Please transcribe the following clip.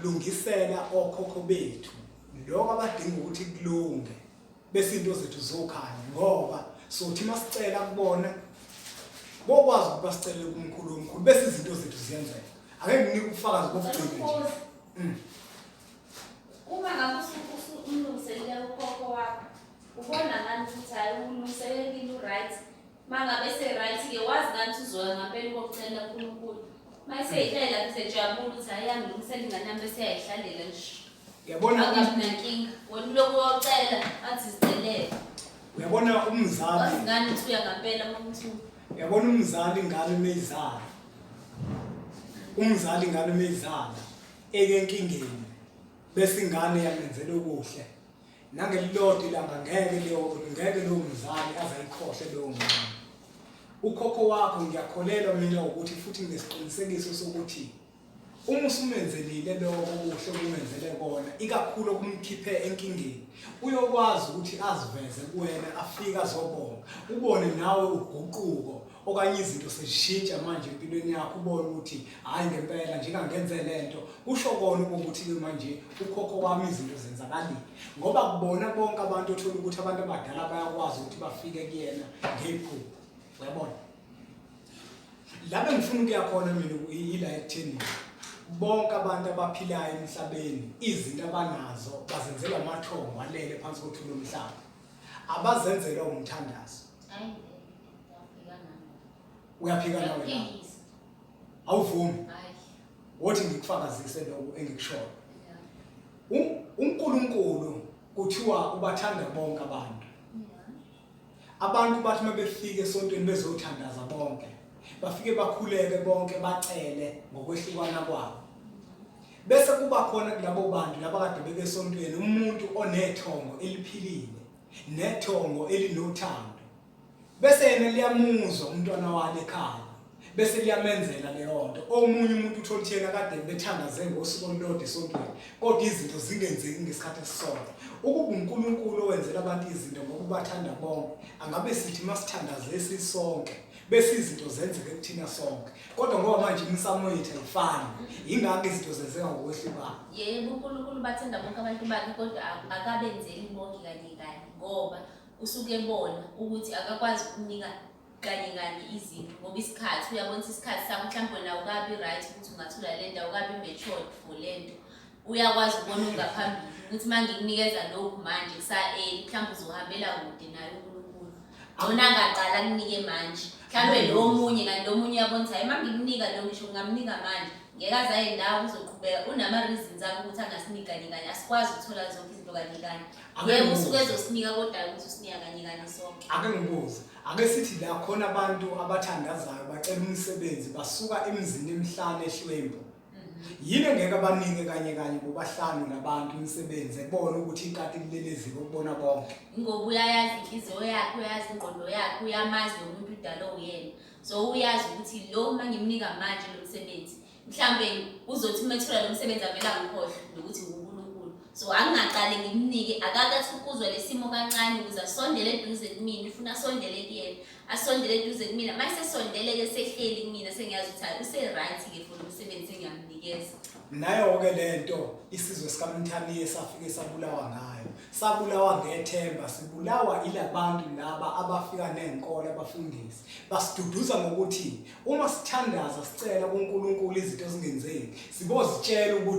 lungisela okhokho bethu lokho abadinga ukuthi kulunge bese into zethu zokhanya ngoba sothi masicela kubona bokwazi ukuthi basicele kumkhulu omkhulu bese izinto zethu ziyenzeka ake nginike ubufakazi bokugcina nje uma ngabe umlungiselele ukhokho wakho ubona ngani ukuthi hayi ulungiselelile right mangabe se right ke wazi ngani uzoya ngempela kokucela uNkulunkulu mayise ihlela bisejabula ukuthi ayangilungisela ingane yami bese yayihlalela nje uyabona akabi nankinga wena lokho uyocela athi sicelele uyabona umzali ngani uthi uya ngempela umuntu uyabona umzali ingane meyizala ekenkingeni bese ingane yamenzela okuhle nangelilodwa ilanga ngeke lo mzali azayikhohle lo ngane ukhokho wakho ngiyakholelwa mina ukuthi futhi nesiqinisekiso sokuthi uma usumenzelile lokho okuhle kumenzele kona ikakhulu kumkhiphe enkingeni uyokwazi ukuthi aziveze kuwena afika azobonga ubone nawe uguquko okanye izinto sezishintsha manje empilweni yakho ubone ukuthi hayi ngempela njengangenze lento kusho kona ukuthi manje ukhokho wami izinto zenzakalile ngoba kubona bonke abantu othola ukuthi abantu abadala bayakwazi ukuthi bafike kuyena ngephupho uyabona labe ngifuna ukuya khona mina ila ekutheni bonke abantu abaphilayo emhlabeni izinto abanazo bazenzela amathongo alele phansi kothula omhlaba abazenzela umthandazo uyaphika nawe la awuvumi wothi ngikufakazise lokho engikushoyo uNkulunkulu kuthiwa ubathanda bonke abantu bathi mabefika esontweni bezothandaza bonke bafike bakhuleke bonke bacele ngokwehlukana kwabo bese kuba khona kulabo bantu labakade beke esontweni umuntu oneThongo eliphilile neThongo elinothando bese yena liyamuzwa umntwana wale ekhaya bese liyamenzela leyo nto omunye umuntu uthola ukuthi yena kade bethandaze ngosuku olulodwa esontweni kodwa izinto zingenzeki ngesikhathi esisodwa ukuba uNkulunkulu owenzela abantu izinto ngokubathanda bonke angabe sithi masithandaze sisonke bese izinto zenzeke kuthina sonke kodwa ngoba manje imisamo yethu ayifani ingakho izinto zenzeka ngokwehlukana yebo uNkulunkulu bathanda bonke abantu bakhe kodwa akabenzeli bonke kanye ngoba usuke ebona ukuthi akakwazi ukunika kanye izinto ngoba isikhathi uyabona isikhathi sakho mhlawumbe nawo ukabi right ukuthi ungathula le ndawo ukabi matured for lento uyakwazi ukubona ungaphambili ukuthi manje ngikunikeza lokhu manje mhlawumbe uzohambela kude nayo uNkulunkulu wona angaqala kunike manje mhlawumbe lo munye kanti lo munye uyabona ukuthi hayi mangikunika lo ngisho ngamnika manje ngeke azaye ndawo uzoqhubeka unama reasons akho ukuthi angasinika kanye asikwazi ukuthola zonke izinto kanye yebo usuke ezosinika kodwa ukuthi usinika kanye sonke ake ngibuze ake sithi la khona abantu abathandazayo bacela umsebenzi basuka emizini emihlanu ehlwempu yini ngeke abanike kanye bobahlanu nabantu umsebenzi ebona ukuthi inkati lileleziko ukubona bonke ngoba uyayazi inhliziyo yakho uyazi ingqondo yakho uyamazi umuntu udalo uyena so uyazi ukuthi lo mangimnika manje lo msebenzi mhlambe uzothi umethula lo msebenzi avela ngikhohle ukuthi uNkulunkulu so angingaqale ngimnike akakathi ukuzwa lesimo kancane ukuze asondele eduze kimi ufuna asondele kuyena asondele eduze kimi mase sondele ke sehleli kimi sengiyazi ukuthi use right ke for umsebenzi engiyamnikeza nayo ke lento isizwe sikaMthaniye safike sabulawa ngayo sabulawa ngethemba sibulawa ilabantu laba abafika nenkolo abafundisi basiduduza ngokuthi uma sithandaza sicela kuNkulunkulu izinto ezingenzeki sibozitshela ukuthi